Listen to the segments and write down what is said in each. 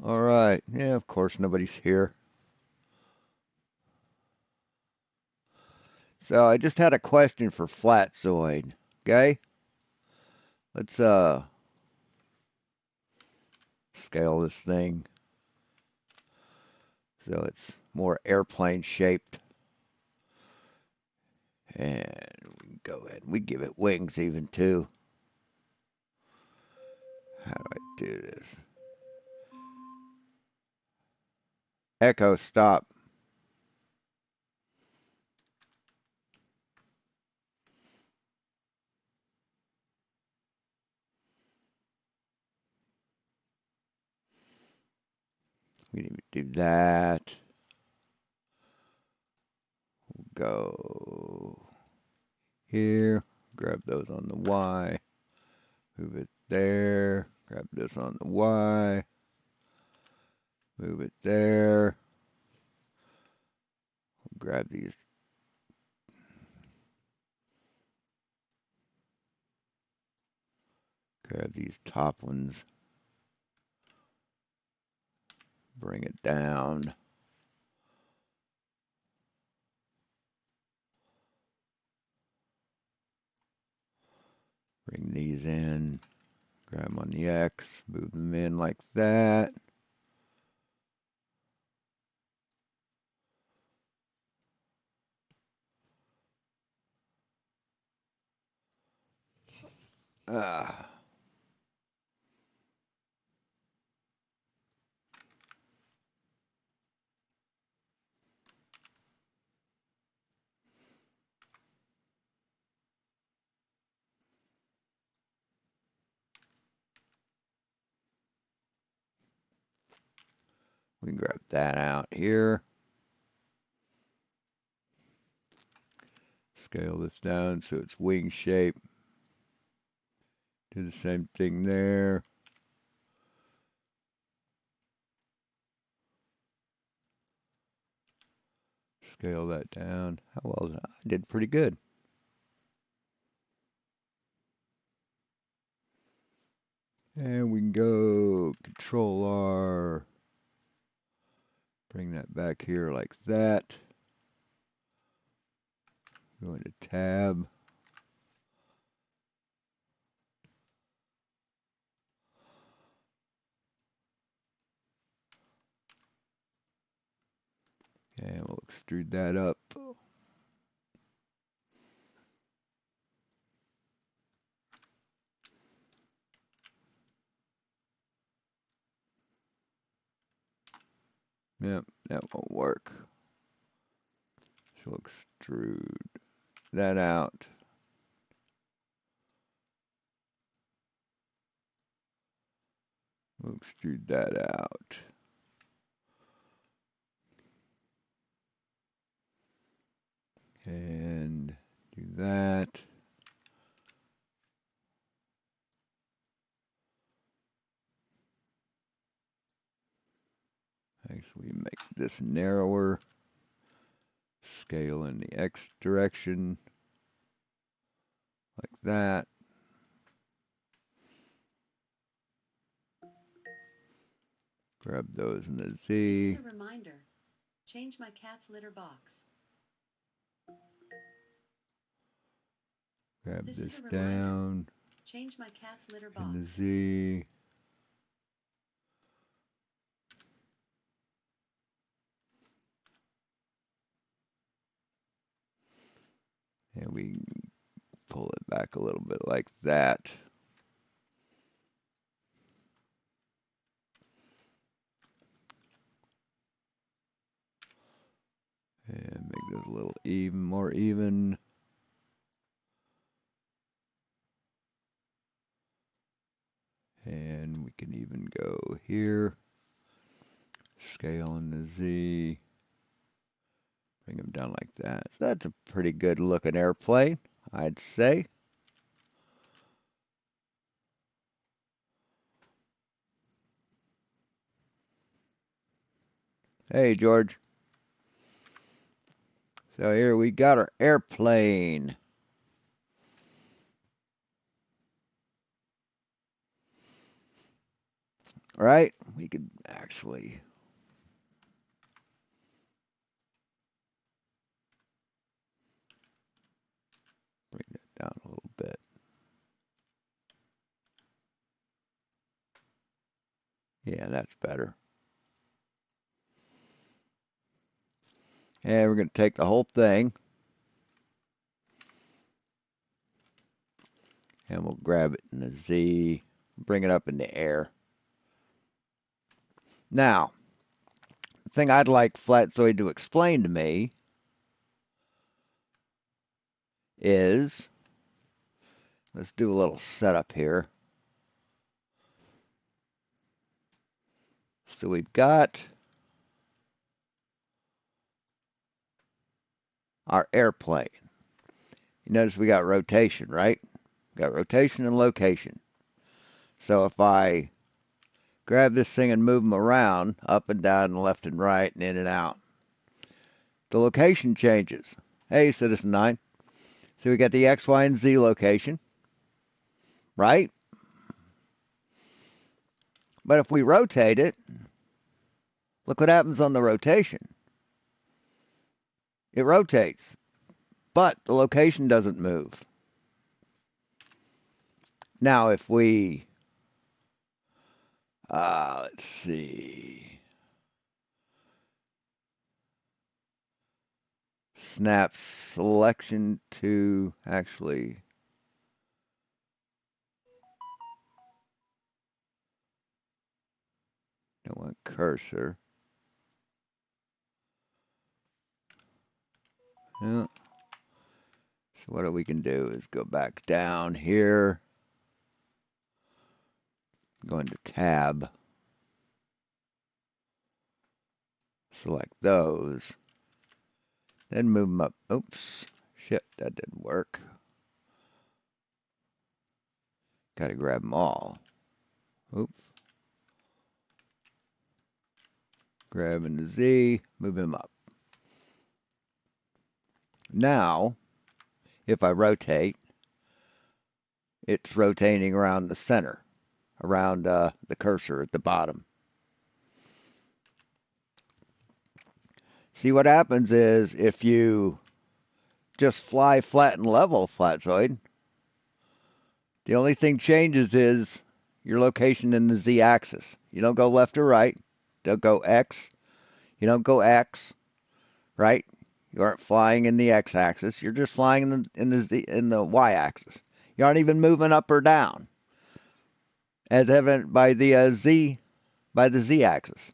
All right. Yeah, of course nobody's here. So I just had a question for Flatzoid. Okay? Let's scale this thing so it's more airplane shaped. And we can go ahead and we give it wings even too. How do I do this? Echo stop. We need to do that. Go here. Grab those on the Y. Move it there. Grab this on the Y. Move it there. Grab these. Grab these top ones. Bring it down. Bring these in. Grab them on the X. Move them in like that. Ah. We can grab that out here. Scale this down so it's wing shape. Do the same thing there. Scale that down. How well is that? I did pretty good. And we can go Control R. Bring that back here like that. Go into Tab. And we'll extrude that up. Yep, that won't work. So we'll extrude that out. We'll extrude that out. And do that. Actually, make this narrower. Scale in the X direction. Like that. Grab those in the Z. This is a reminder. Change my cat's litter box. Grab This this is a reminder. down Change my cat's litter box. in the Z. And we pull it back a little bit like that. And make this a little even, more even. And we can even go here. Scale in the Z. Bring them down like that. So that's a pretty good looking airplane, I'd say. Hey, George. So here we got our airplane. right? We could actually bring that down a little bit. Yeah, that's better. And we're going to take the whole thing and we'll grab it in the Z, bring it up in the air. Now, the thing I'd like Flatzoid to explain to me is, let's do a little setup here. So we've got our airplane. You notice we got rotation, right? We got rotation and location. So if I grab this thing and move them around, up and down and left and right and in and out, the location changes. Hey, Citizen 9. So we got the X, Y, and Z location, right? But if we rotate it, look what happens on the rotation. It rotates, but the location doesn't move. Now, if we, let's see, snap selection to actually, don't want cursor. Yeah. So what we can do is go back down here, go into tab, select those, then move them up. Oops, shit, that didn't work. Got to grab them all. Oops. Grabbing the Z, move him up. Now, if I rotate, it's rotating around the center, around the cursor at the bottom. See, what happens is if you just fly flat and level, Flatzoid, the only thing changes is your location in the Z-axis. You don't go left or right. Don't go X. You don't go X, right? You aren't flying in the X-axis. You're just flying in the Y-axis. You aren't even moving up or down, as evident by the Z-axis.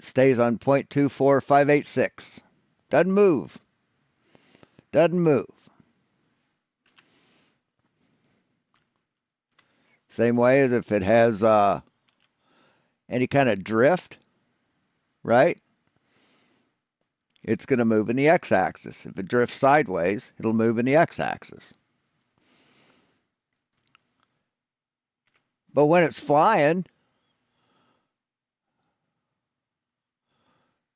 Stays on 0.24586. Doesn't move. Doesn't move. Same way as if it has any kind of drift, right? It's going to move in the X-axis. If it drifts sideways, it'll move in the X-axis. But when it's flying,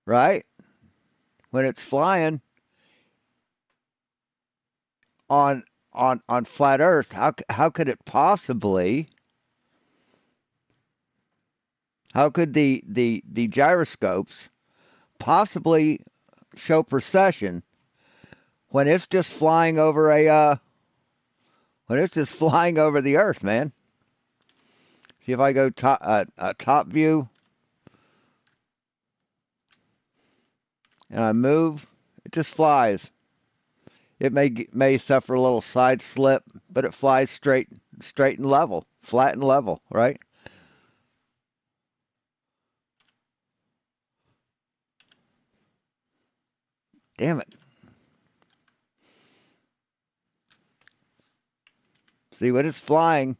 right? When it's flying on flat Earth, how could it possibly? How could the gyroscopes possibly show precession when it's just flying over when it's just flying over the Earth, man? See if I go top view and I move, it just flies. It may suffer a little side slip, but it flies straight and level, flat and level, right? Damn it. See, when it's flying,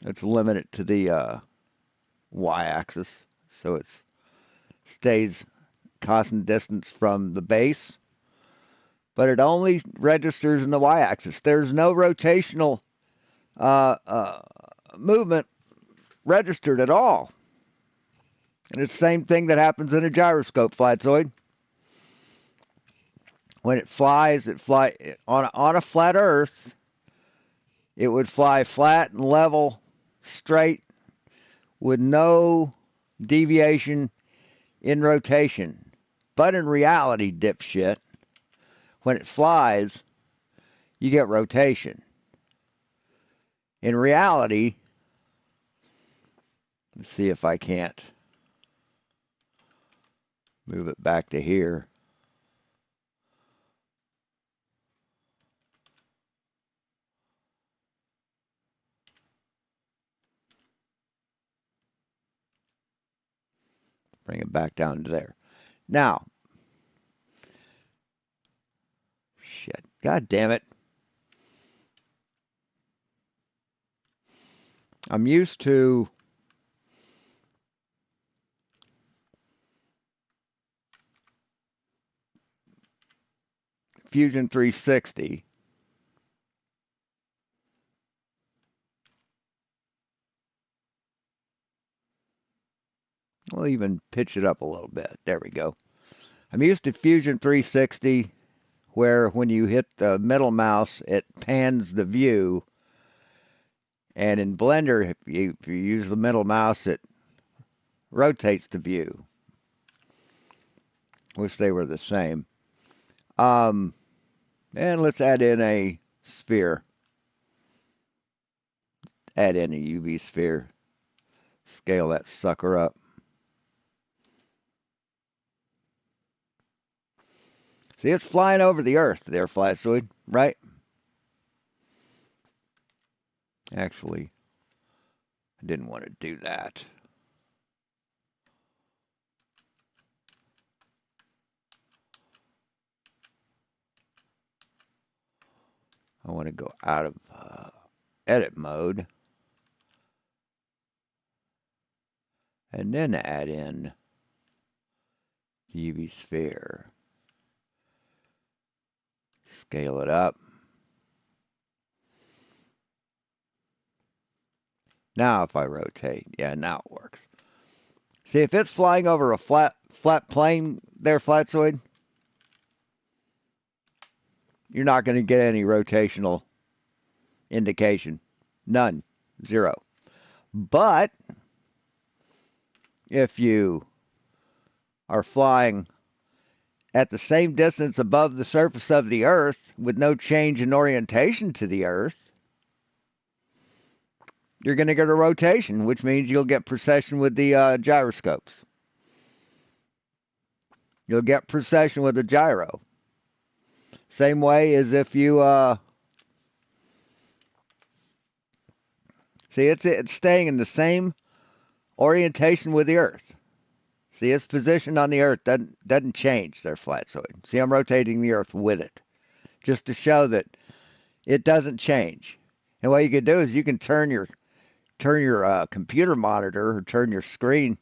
it's limited to the y-axis, so it stays constant distance from the base, but it only registers in the y-axis. There's no rotational movement registered at all. And it's the same thing that happens in a gyroscope, Flatzoid. When it flies, on a flat Earth. It would fly flat and level, straight, with no deviation in rotation. But in reality, dipshit, when it flies, you get rotation. In reality, let's see if I can't move it back to here. Bring it back down to there. Now, shit, god damn it. I'm used to Fusion 360. We'll even pitch it up a little bit. There we go. I'm used to Fusion 360 where when you hit the middle mouse, it pans the view. And in Blender, if you use the middle mouse, it rotates the view. Wish they were the same. And let's add in a sphere. Add in a UV sphere. Scale that sucker up. See, it's flying over the Earth there, Flatzoid, right? Actually, I didn't want to do that. I want to go out of edit mode and then add in the UV sphere. Scale it up. Now if I rotate, yeah, now it works. See, if it's flying over a flat plane there, Flatzoid, you're not going to get any rotational indication. None. Zero. But if you are flying at the same distance above the surface of the Earth with no change in orientation to the Earth, you're going to get a rotation, which means you'll get precession with the gyroscopes. You'll get precession with the gyro. Same way as if you see, it's staying in the same orientation with the Earth. See, its position on the Earth doesn't change there, Flatzoid. See, I'm rotating the Earth with it, just to show that it doesn't change. And what you can do is you can turn your computer monitor or turn your screen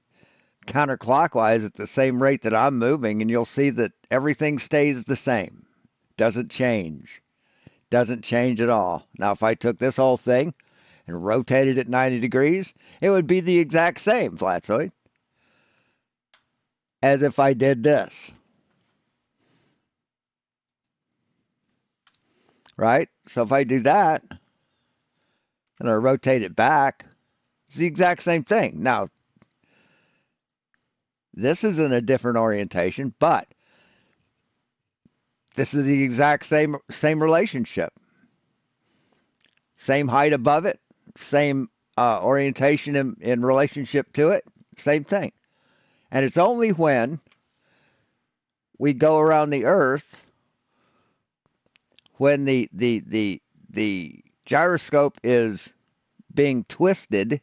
counterclockwise at the same rate that I'm moving, and you'll see that everything stays the same. Doesn't change. Doesn't change at all. Now, if I took this whole thing and rotated it 90 degrees, it would be the exact same, Flatzoid, as if I did this. Right? So if I do that, and I rotate it back, it's the exact same thing. Now, this is in a different orientation, but this is the exact same relationship. Same height above it, same orientation in relationship to it, same thing. And it's only when we go around the Earth, when the gyroscope is being twisted,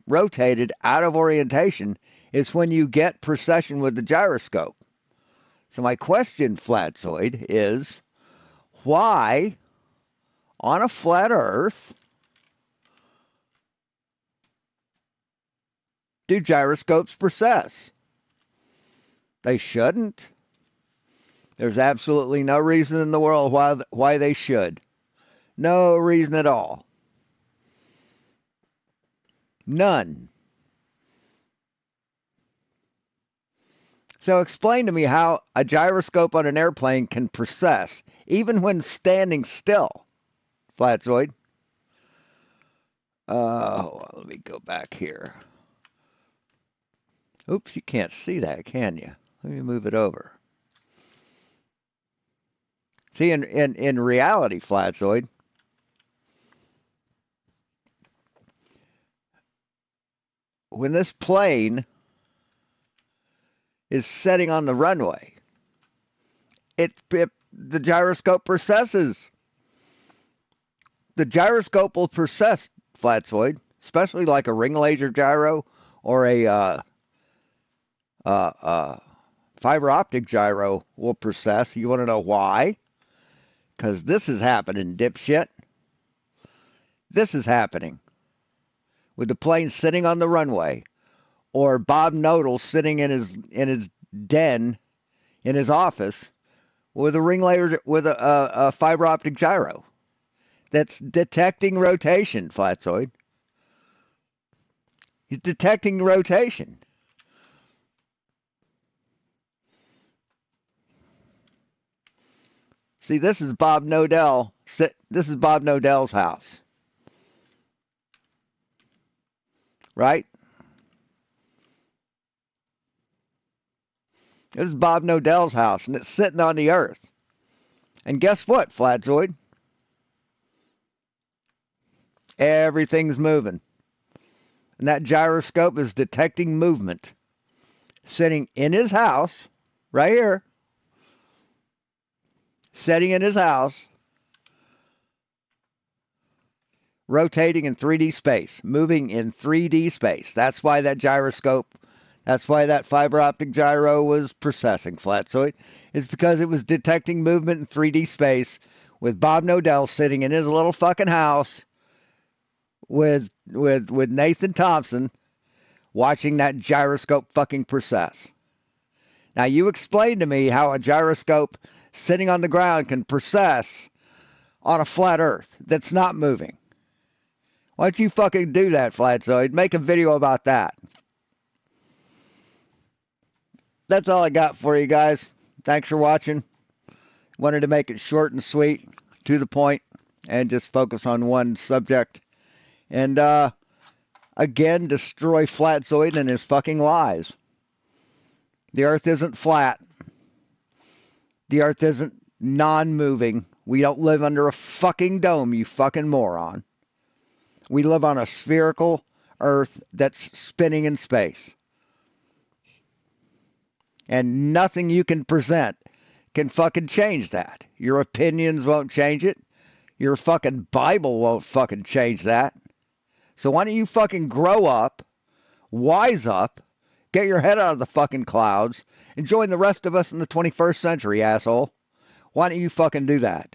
rotated out of orientation, is when you get precession with the gyroscope. So my question, Flatzoid, is why on a flat Earth do gyroscopes precess? They shouldn't. There's absolutely no reason in the world why they should. No reason at all. None. So explain to me how a gyroscope on an airplane can precess, even when standing still, Flatzoid. Hold on, let me go back here. Oops, you can't see that, can you? Let me move it over. See, in reality, Flatzoid, when this plane is setting on the runway, the gyroscope precesses. The gyroscope will precess, Flatzoid, especially like a ring laser gyro or a fiber optic gyro will precess. You want to know why? Because this is happening, dipshit. This is happening with the plane sitting on the runway, or Bob Nodal sitting in his den in his office with a ring laser with a fiber optic gyro that's detecting rotation, Flatzoid. He's detecting rotation. See, this is Bob Nodal. This is Bob Nodal's house, right? This is Bob Nodal's house, and it's sitting on the earth. And guess what, Flatzoid? Everything's moving. And that gyroscope is detecting movement. Sitting in his house, right here, sitting in his house, rotating in 3D space, moving in 3D space. That's why that gyroscope, that's why that fiber optic gyro was processing, Flatzoid. It's because it was detecting movement in 3D space with Bob Nodal sitting in his little fucking house with Nathan Thompson watching that gyroscope fucking process. Now you explain to me how a gyroscope sitting on the ground can process on a flat earth that's not moving. Why don't you fucking do that, Flatzoid? Make a video about that. That's all I got for you guys. Thanks for watching. Wanted to make it short and sweet, to the point, and just focus on one subject. And again, destroy Flatzoid and his fucking lies. The earth isn't flat. The earth isn't non-moving. We don't live under a fucking dome, you fucking moron. We live on a spherical earth that's spinning in space. And nothing you can present can fucking change that. Your opinions won't change it. Your fucking Bible won't fucking change that. So why don't you fucking grow up, wise up, get your head out of the fucking clouds, and join the rest of us in the 21st century, asshole. Why don't you fucking do that?